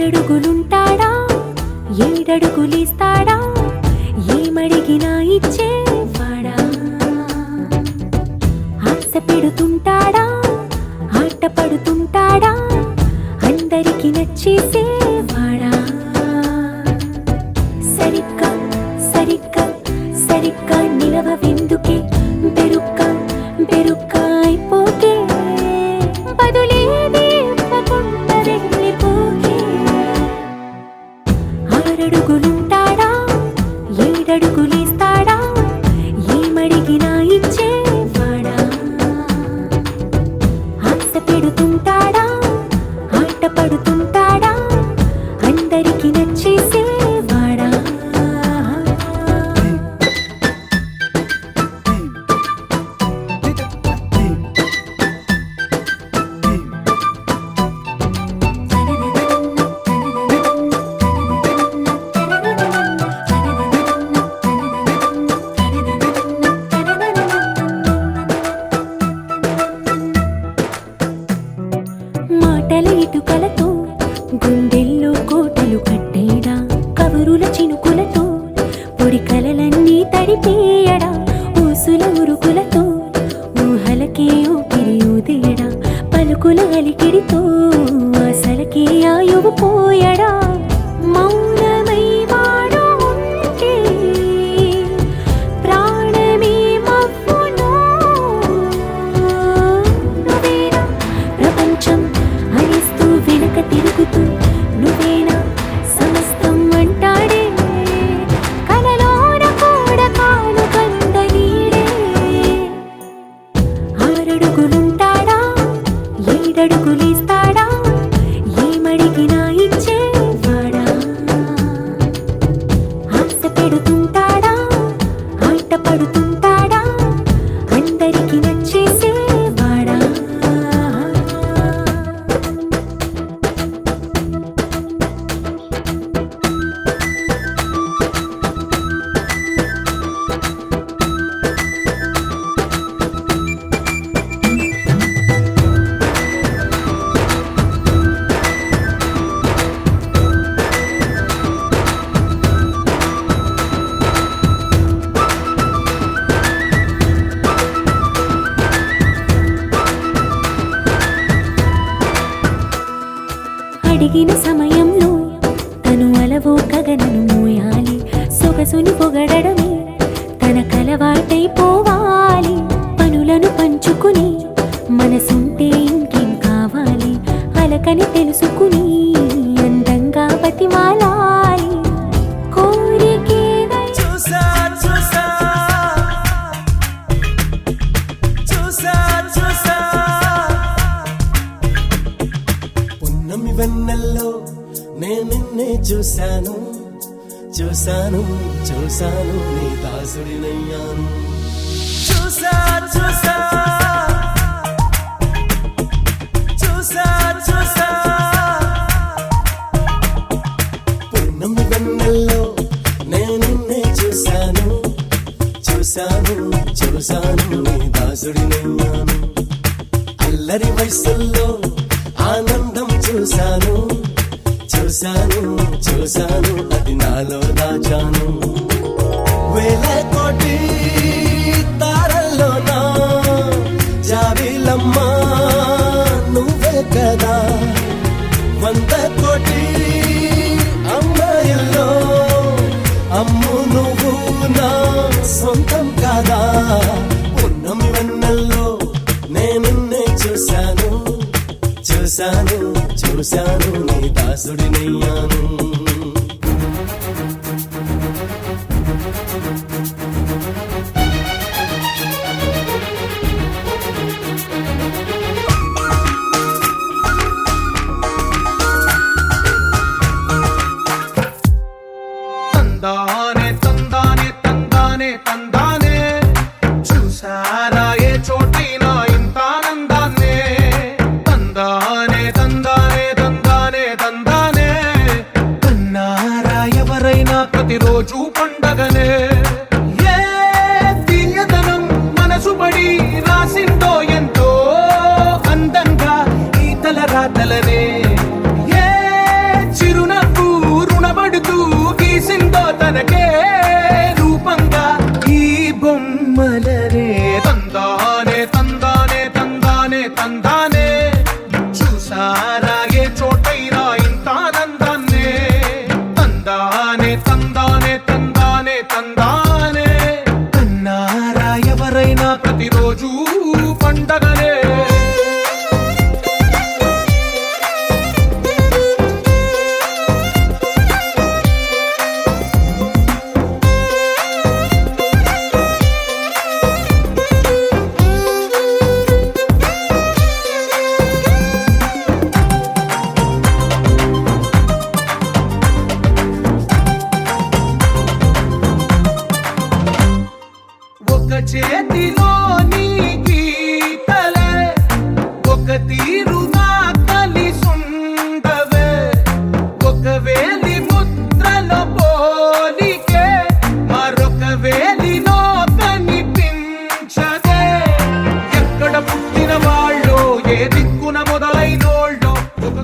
ఆరడుగులుంటాడా ఏడడుగులిస్తాడా ఏమడిగినా ఇచ్చేవాడా ఆశ పెడుతుంటాడా ఆట పడుతుంటాడా అందరికి నచ్చేసేవాడా సరిగ్గా సరిగ్గా సరిగ్గా నిలవవెందుకే బెరుక్క బెరుక్క అయిపోకే బదులేది ఇవ్వకుండా వెళ్ళిపోకే ఆరడుగులుంటాడా ఏడడుగులిస్తాడా ఏమడిగినా ఇచ్చేవాడా ఆశ పెడుతుంటాడా ఆట పడుతుంటాడా అందరికి నచ్చేసేవాడా మాటల ఇటుకలతో గుండెల్లో కోటలు కట్టేడా కబురుల చినుకులతో పొడి కలలన్నీ తడిపేయడా ఊసుల ఉరుకులతో ఊహలకే ఊపిరి ఊదేయడా పలుకుల అలికిడితో ఆశలకే ఆయువు పోయడా మౌనమై వాడు ఉంటే ప్రాణమే మవ్వును నువ్వేనా ప్రపంచం అనిస్తూ వెనక తిరుగుతూ నువ్వేనా సమస్తం అంటాడే కలలోన కూడా కాను కంద నీడే ఆరడుగులుంటాడా ఏడడుగులిస్తాడా ఏమడిగినా ఇచ్చేవాడా ఆశ పెడుతుంటాడా ఆట పడుతుంటాడా అందరికి నచ్చేసేవాడా అడిగిన సమయంలో తను అలవో గగనను మోయాలి సొగసుని పొగడమే తన కలవాటైపోవాలి పనులను పంచుకుని మనసుంటే ఇంకేం కావాలి అలకని తెలుసుకుని అందంగా బతిమాలాలి కోరికేదై చూసా చూసా చూసా చూసా పున్నమి వెన్నెల్లో నేను నిన్నే చూశాను చూశాను చూశాను నీ దాసుడినయ్యాను చూసా చూసా చూసా చూసా పున్నమి వెన్నెల్లో నేను నిన్నే చూశాను చూశాను చూశాను నీ దాసుడినయ్యాను అల్లరి వయసుల్లో ఆనందం చూశాను చూశాను చూశాను అది నాలో దాచాను వేల కోటి తారల్లోనా జాబిలమ్మ నువ్వే కదా 100 కోటి అమ్మాయిల్లో అమ్ము నువ్వు నా సొంతం కాదా పున్నమి వెన్నెల్లో నేను చూశాను చూశాను చూశాను నీ దాసుడినయ్యాను తందానే తందానే తందానే తందానే చూసారా ఏ చోటైనా ఇంత ఆనందాన్నే తందానే తందానే తందానే తందానే కన్నారా ఎవరైనా ప్రతిరోజు పండగనే ఏ తీయదనం మనసు పడి రాసిందో ఎంతో అందంగా ఈ తల రాతలనే ఏ చిరు తందానే కన్నారా ఎవరైనా ప్రతిరోజు పండగనే ఒక చేతిలో నీ గీతలే ఒక తీరుగా కలిసుండవే ఒక వేలి ముద్రల పోలికే మరొక వేలిలో కనిపించదే ఎక్కడ పుట్టిన వాళ్ళో ఏ దిక్కున మొదలైనోళ్ళో ఒక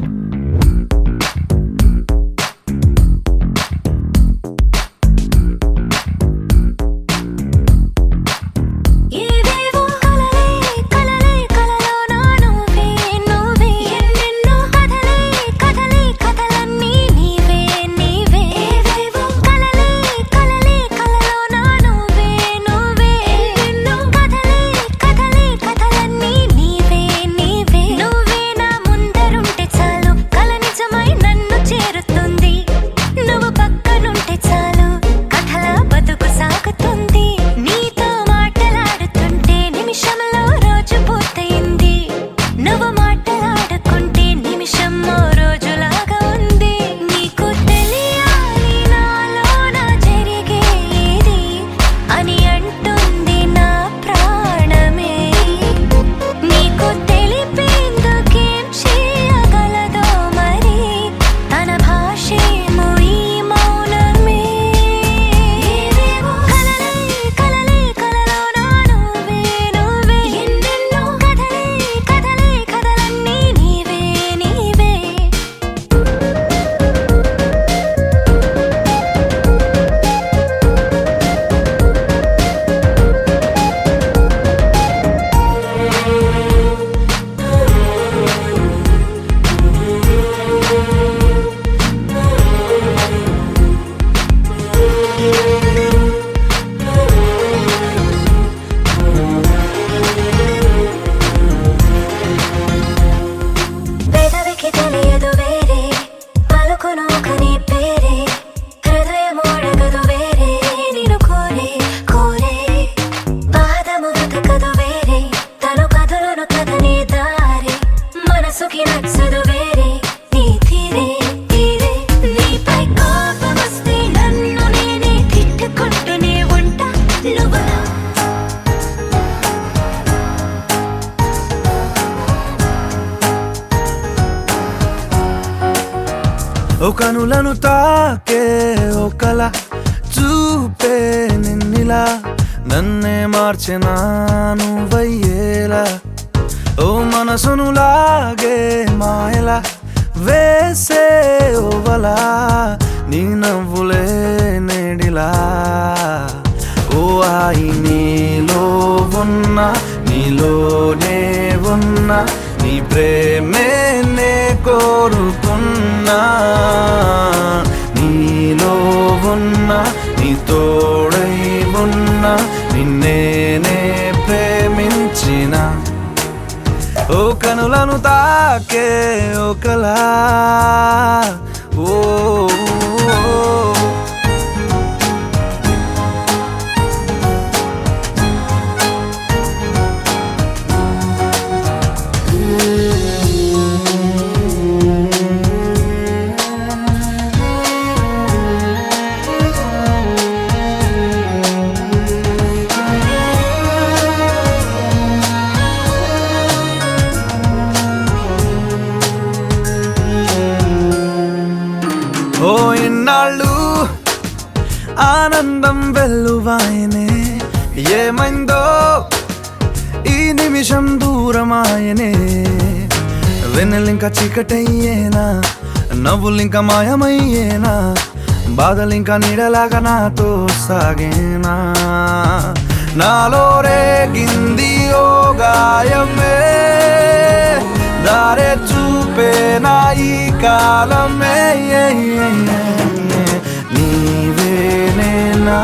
ఏవేవో కలలే కలలే కలలోనా నువ్వే నువ్వే ఎన్నెన్నో కథలే కథలే కథలన్నీ నీవే నీవే ఏవేవో కలలే కలలే కలలోనా నువ్వే నువ్వే ఎన్నెన్నో కథలే కథలే కథలన్నీ నీవే నీవే నువ్వే నా ముందరుంటే చాలు కల నిజమై నన్ను చేరుతుంది నువ్వు పక్కనుంటే చాలు కథల బతుకు సాగుతుంది నీతో మాటలాడుతుంటే నిమిషంలో రోజు పూర్తయింది నువ్వు మాటలాడుకుంటే నిమిషం ఓ రోజులాగా ఉంది నీకు తెలియాలి నాలోన జరిగేది అని అంటుంది నా ప్రాణమే నీకు తెలిపేందుకేం చేయగలదో మరి తన భాషేమో ఈ మౌనమే ఏవేవో కలలే కలలే కలలోనా నువ్వే నువ్వే ఎన్నెన్నో కథలే కథలే కథలన్నీ నీవే నీవే పెదవికి తెలియదు వేరే పలుకును ఒక నీ పేరే హృదయం అడగదు వేరే నిన్ను కోరే కోరే పాదము వెతకదు వేరే తను కథలను కథనే దారి మనసుకి నచ్చదు వేరే నీ తీరే తీరే నీపై కోపం వస్తే నన్ను నేనే తిట్టుకుంటూనే ఉంటా నువ్వు ఓ కనులను తాకే ఒకల చూపే నిన్నిలా నన్నే మార్చెనా నువ్వయ్యేలా ఓ మనసును లాగే మాయలా వేసే ఓవలా నీ నవ్వులే నేడిలా ఓ ఆయి నీలో ఉన్న నీలోనే ఉన్న నీ ప్రేమే నే కోరుకున్నా నీలో ఉన్న నీ తోడై ఉన్న నిన్నేనే ప్రేమించిన ఓ కనులను తాకే ఒకలా ఓ ఓ ఇన్నాళ్ళు ఆనందం వెల్లువాయనే ఏమైందో ఈ నిమిషం దూరమాయనే వెన్నెలింక చీకటయ్యేనా నవ్వులింక మాయమయ్యేనా బాధలింక నీడలాగా నాతో సాగేనా నాలో రేగింది ఓ గాయమే దారే చూపే నా ఈ కాలమే నీవేనే నా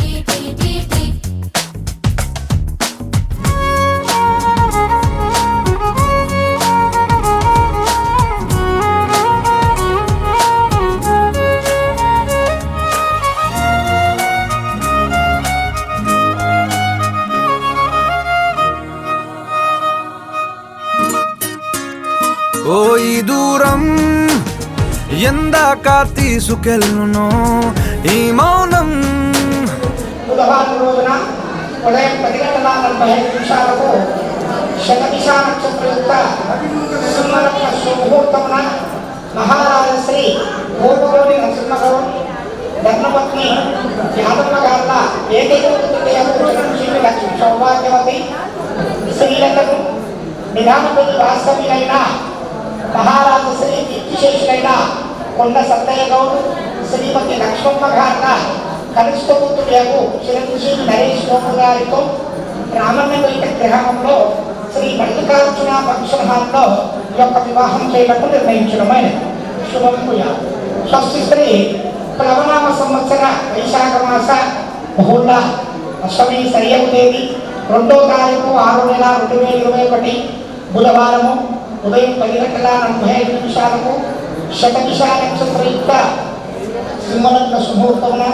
టీ టీ టీ టీ ఓ ఈ దూరం ఎందాక తీసుకెళ్ళును ఈ మౌనం. బుధవారం రోజున ఉదయం 10:45 శతదిశ నక్షత్రయుక్త సింహరత్న శుభముహూర్తమున మహారాజశ్రీ భూపగౌరి నరసింహగౌడ్ ధర్మపత్ని యాదమ్మ గార్ల ఏకైక చిరంజీవి లక్ష్మి సౌభాగ్యవతి శ్రీలతను నిదానపల్లి వాస్తవ్యులైన మహారాజశ్రీ కీర్తిశేషులైన కొండ సత్తయ్య గౌడ్ శ్రీమతి లక్ష్మమ్మ గార్ల కనిష్ట పుత్రుడు చిరంజీవి నరేష్ బాబు గారితో రామన్నపేట గ్రామంలో శ్రీ మల్లికార్జున ఫంక్షన్ హాల్లో ఈ యొక్క వివాహం చేయటకు నిర్ణయించడమైనది. శుభమూయ స్వస్తి శ్రీ ప్లవనామ సంవత్సర వైశాఖ మాస బహుళ అష్టమి సరియు తేదీ 2వ తారీఖు 6వ నెల 2021 బుధవారము ఉదయం 10:45 శతదిశ నక్షత్రయుక్త సింహరత్న శుభముహూర్తమున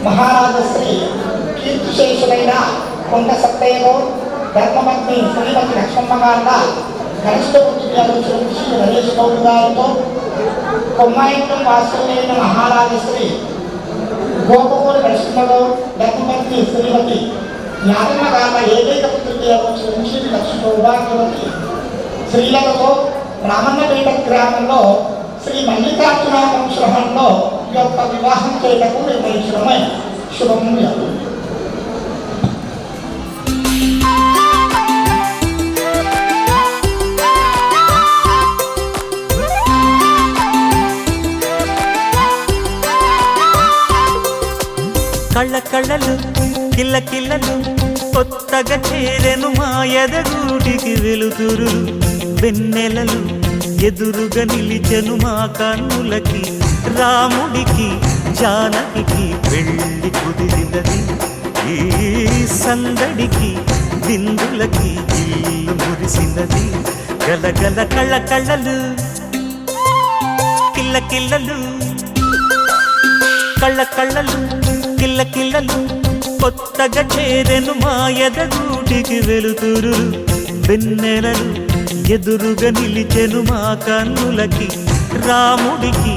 మహారాజశ్రీ కీర్తిశేషులైన కొండ సత్తయ్య గౌడ్ ధర్మపత్ని శ్రీమతి లక్ష్మమ్మ గార్ల కనిష్ట పుత్రుడు చిరంజీవి నరేష్ గౌడ్ గారితో కొమ్మాయింతం వాస్తవులైన మహారాజశ్రీ గోపగౌరి నరసింహగౌడ్ ధర్మపత్ని శ్రీమతి యాదమ్మ గార్ల ఏకైక పుత్రుడు చిరంజీవి లక్ష్మి సౌభాగ్యవతి శ్రీలతతో రామన్నపేట గ్రామంలో శ్రీ మల్లికార్జున వంశంలో ఈ యొక్క వివాహం చేయటకు నిర్ణయించడమే శుభములు. కళ్ళ కళ్ళలు కిల్ల కిల్లలు కొత్తగా చేరెను మా ఎదగూటికి వెలుతురు వెన్నెలలు ఎదురుగా నిలిచెను మా కన్నులకి రాముడికి జానకి పెళ్ళి కుదిరినది ఈ సందడికి విందులకి ఇల్లు మురిసినది గలగల కళ్ళ కళ్ళలు కిల్ల కిల్లలు కళ్ళ కళ్ళలు కిల్ల కిల్లలు కొత్తగా చేరెను మా ఎదగూటికి వెలుతురు వెన్నెలలు ఎదురుగా నిలిచెను మా కన్నులకి రాముడికి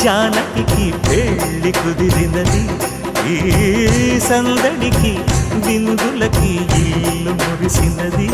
జానకి పెళ్ళి కుదిరినది ఈ సందడికి విందులకి ఇల్లు మురిసినది.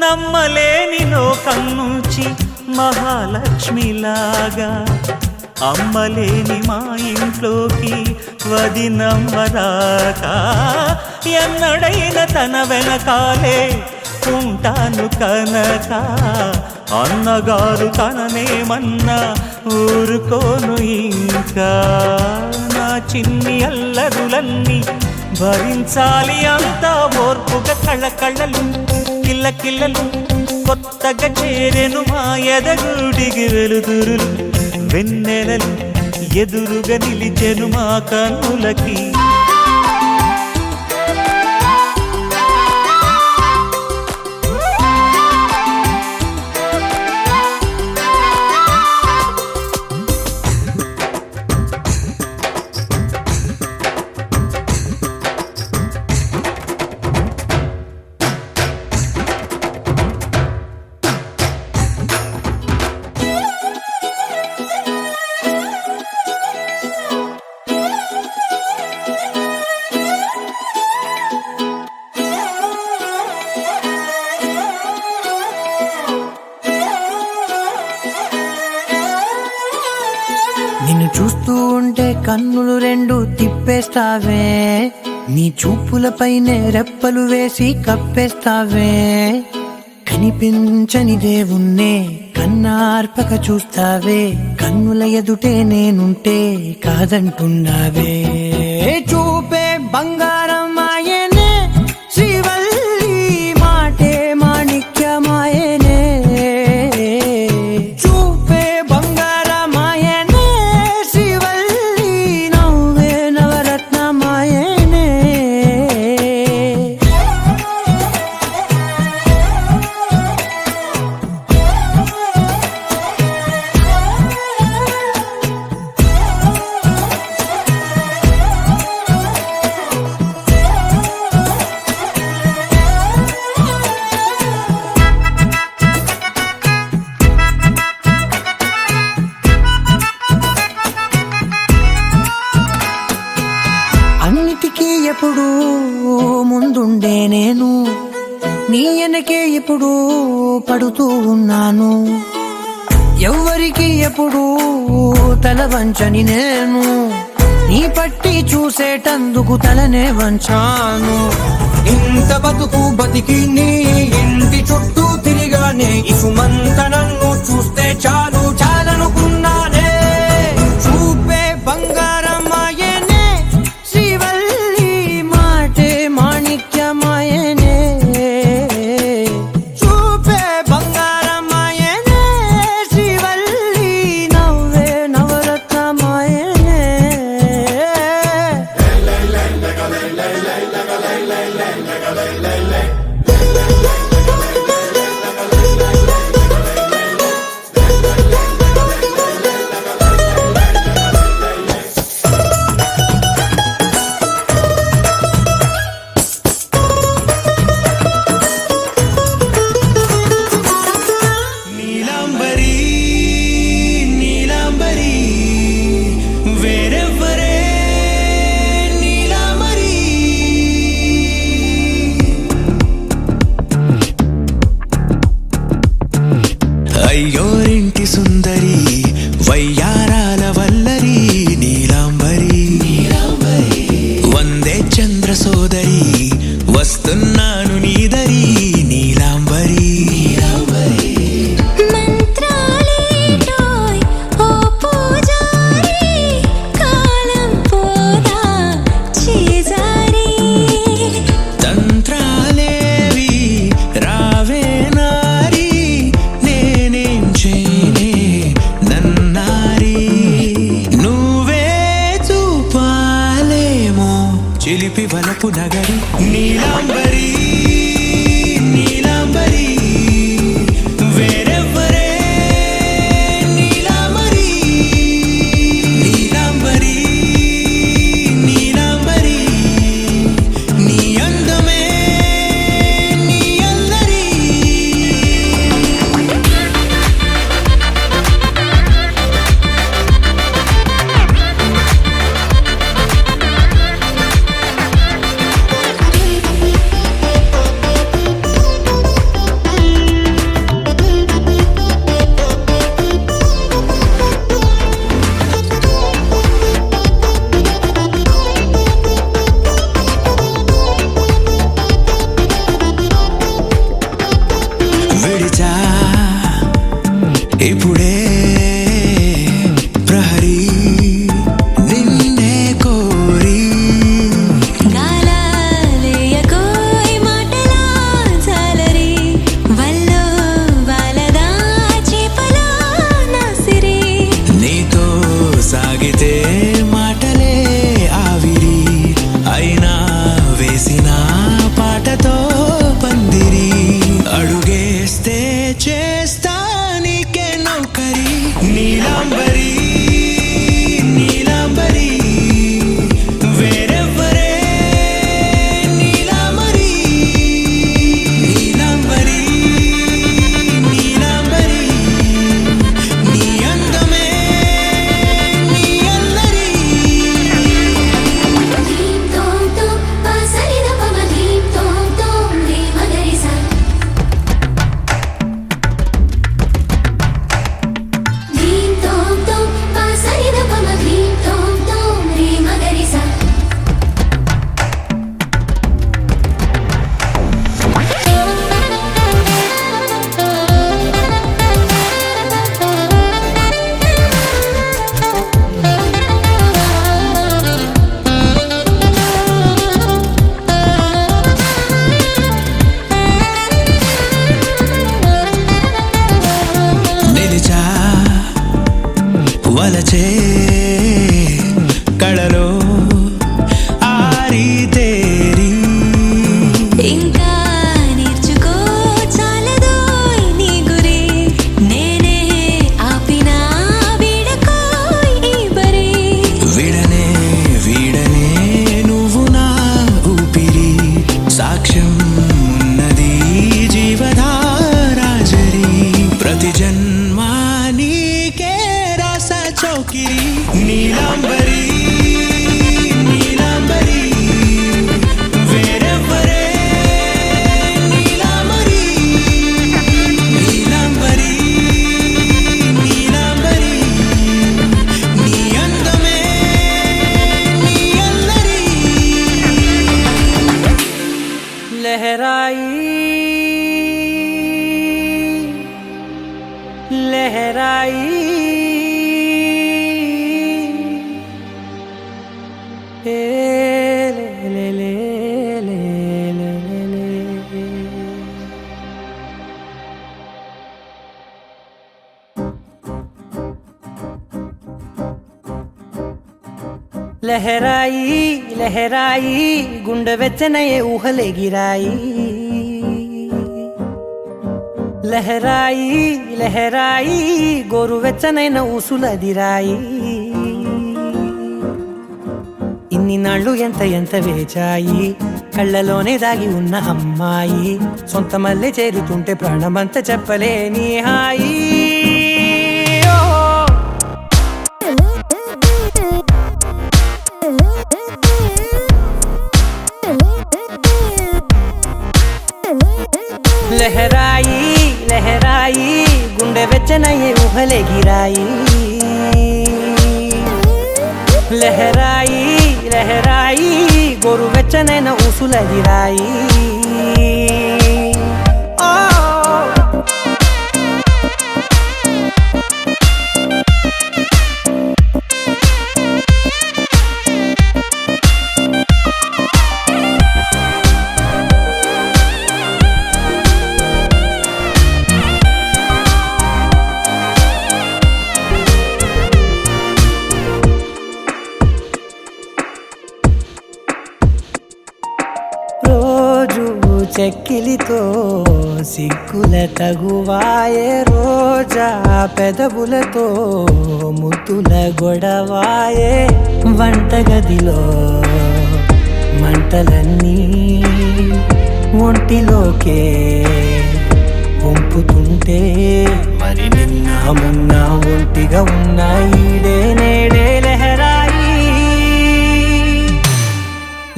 నమ్మలేని లోకం నుంచి మహాలక్ష్మిలాగా అమ్మలేని మా ఇంట్లోకి వదినమ్మరాక ఎన్నడైన తన వెనకాలే ఉంటాను కనక అన్నగారు తననేమన్నా ఊరుకోను ఇంకా నా చిన్ని అల్లరులన్నీ భరించాలి అంతా ఓర్పుగా కళ్ళకళ్ళలు కిల్లకిల్లలు కొత్తగా చేరెను మా ఎదగుడికి వెలుతురులు వెన్నెలలు ఎదురుగా నిలిచెను మా కన్నులకి నిన్ను చూస్తూ ఉంటే కన్నులు రెండు తిప్పేస్తావే నీ చూపులపైనే రెప్పలు వేసి కప్పేస్తావే కనిపించని దేవుణ్ణే కన్నార్పక చూస్తావే కన్నుల ఎదుటే నేనుంటే కాదంటున్నావే చూపే బంగారం ఆయనే శ్రీవల్లి మాటే మాణిక్యమాయనే చూపే బంగారమాయనే శ్రీవల్లి నవ్వే నవరత్నమాయనే అన్నిటికీ ఎప్పుడు ముందుండే నేను నీ వెనకే ఎప్పుడు పడుతూ ఉన్నాను ఎవ్వరికి ఎప్పుడు తల వంచని నేను నీ పట్టి చూసేటందుకు తలనే వంచాను ఇంత బతుకు బతికి నీ ఇంటి చుట్టూ తిరిగానే ఇసుమంత నన్ను చూస్తే చాలు చాలనుకున్నానే చూపే బంగారమాయనే శ్రీవల్లి మాటే మాణిక్యమాయనే చూపే బంగారమాయనే శ్రీవల్లి నవ్వే నవరత్నమాయనే నీలాంబరి నీలాంబరి వేరెవ్వరే నీలాంబరి అయ్యోరింటి సుందరి వయ్యారాల వల్లరి నీలాంబరి వందే చంద్ర సోదరి వస్తున్నాను నీదరి నీలాంబరి మంత్రాలేటోయ్ ఓ పూజారి కాలం పోదా చేజారి తంత్రాలేవి రావే నారి నేనేం చేయనే నన్నారి నువ్వే చూపాలేమో చిలిపి వలపు నగరి నీలాంబరి నీలాంబరి వేరెవ్వరే నీలాంబరి నీలాంబరి నీలాంబరి నీ అందమే నీ అల్లరి లహరాయి లహరాయి గుండె వెచ్చనయే ఊహలెగిరాయి లహరాయి లహరాయి గోరు వెచ్చనైన ఊసులదిరాయి ఇన్ని నాళ్ళు ఎంత ఎంత వేచాయి కళ్ళలోనే దాగి ఉన్న అమ్మాయి సొంత మల్లె చేరుతుంటే ప్రాణమంత చెప్పలేని హాయి లహరాయి లహరాయి గుండె వెచ్చనయ్యే ఊహలెగిరాయి లహరాయి లహరాయి గోరు వెచ్చనైన ఊసులదిరాయి చెక్కిలితో సిగ్గుల తగువాయే రోజా పెదవులతో ముద్దుల గొడవాయే వంటగదిలో మంటలన్నీ ఒంటిలోకే వంపుతుంటే మరి నిన్న మొన్న ఒంటిగా ఉన్నాయి నేడే లహరాయి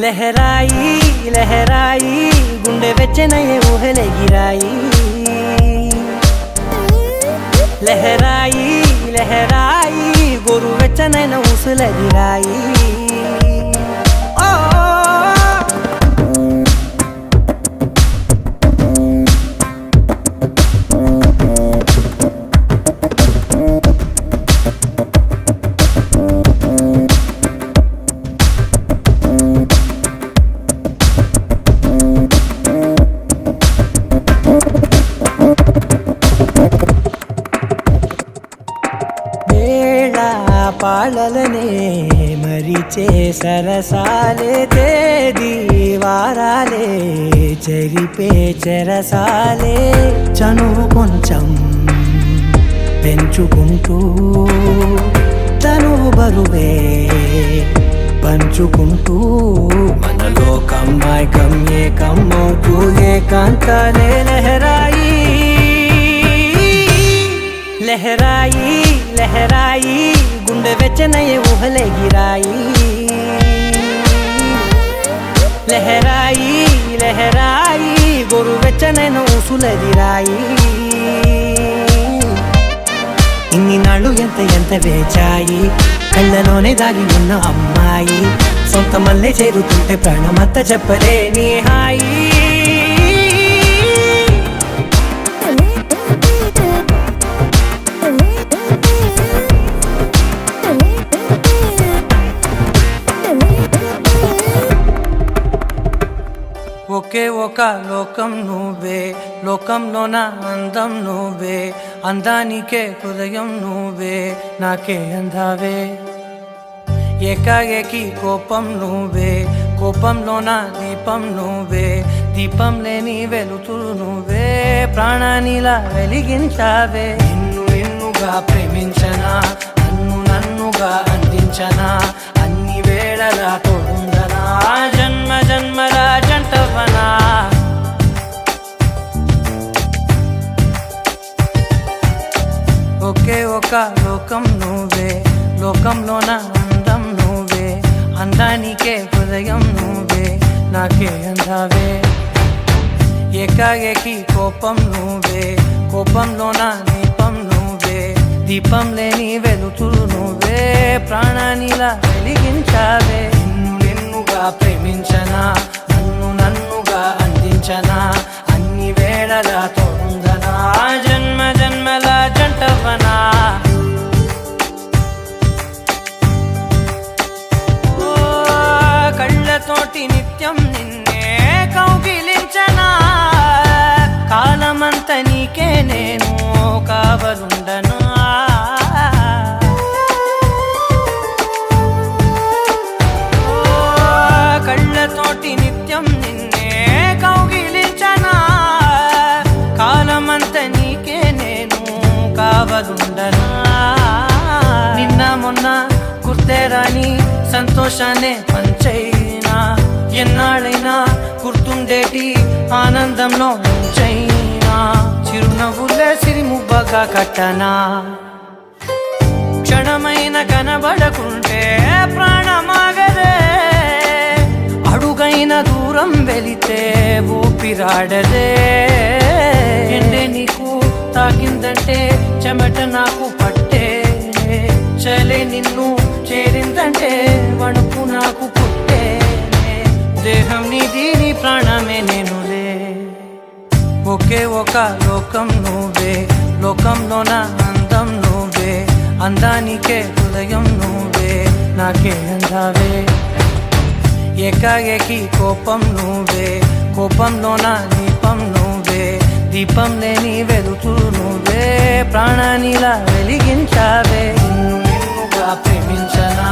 లహరాయి లహరాయి గుండె వెచ్చనయ్యే ఊహలెగిరాయి లహరాయి లహరాయి గోరు వెచ్చనైన ఊసులదిరాయి పాలలనే మరిచే సరసాలే తేదీ వారాలే చెరిపే చెరసాలే చనువు కొంచెం పెంచుకుంటూ తనువు బరువే పంచుకుంటూ మనలో కమ్మాయికం ఏకమ్మవుతూ ఏకాంతాలే లహరాయి లహరాయి లహరాయి గుండె వెచ్చనయ్యే ఊహలెగిరాయి లహరాయి లహరాయి గోరు వెచ్చనైన ఊసులదిరాయి ఇన్ని నాళ్ళు ఎంత ఎంత వేచాయి కళ్ళలోనే దాగి ఉన్న అమ్మాయి సొంత మల్లె చేరుతుంటే ప్రాణమంత చెప్పలేని హాయి ఒకే ఒక లోకం నువ్వే లోకంలోన అందం నువ్వే అందానికే హృదయం నువ్వే నాకే అందావే ఏకాఏకి కోపం నువ్వే కోపంలోన దీపం నువ్వే దీపం లేని వెలుతురు నువ్వే ప్రాణానిలా వెలిగించావే నిన్ను నిన్నుగా ప్రేమించనా నన్ను నన్నుగా అందించనా అన్ని వేళలా తోడుందనా జన్మ జన్మల జంటవనా ఒకే ఒక లోకం నువ్వే లోకంలోన అందం నువ్వే అందానికే హృదయం నువ్వే నాకే అందావే ఏకాఏకి కోపం నువ్వే కోపంలోన దీపం నువ్వే దీపం లేని వెలుతురు నువ్వే ప్రాణానిలా వెలిగించావే నిన్ను నిన్నుగా ప్రేమించనా నన్ను నన్నుగా అందించనా అన్ని వేళలా తోడుందనా జన్మ జన్మల జంటవనా కళ్ళతోటి నిత్యం నిన్నే కౌగిలించనా కాలమంత నీకే నేను కావలుండనా సంతోషాన్నే పంచైనా ఎన్నాళ్ళైనా గుర్తుండేటి ఆనందంలో ముంచైనా చిరునవ్వులే సిరిముబ్బగా కట్టనా క్షణమైన కనబడకుంటే ప్రాణమాగదే అడుగైన దూరం వెళితే ఊపిరాడదే ఎండే నీకు తాకిందంటే చెమట నాకు పట్టే చలే నిన్ను చేరిందంటే వణుకు నాకు పుట్టే దేహం నీది నీ ప్రాణమే నేనులే ఒకే ఒక లోకం నువ్వే లోకంలోన అందం నువ్వే అందానికే హృదయం నువ్వే నాకే అందావే ఏకాఏకి కోపం నువ్వే కోపంలోన దీపం నువ్వే దీపం లేని వెలుతూ నువ్వే ప్రాణానిలా వెలిగించావే నిన్నుగా ప్రేమించనా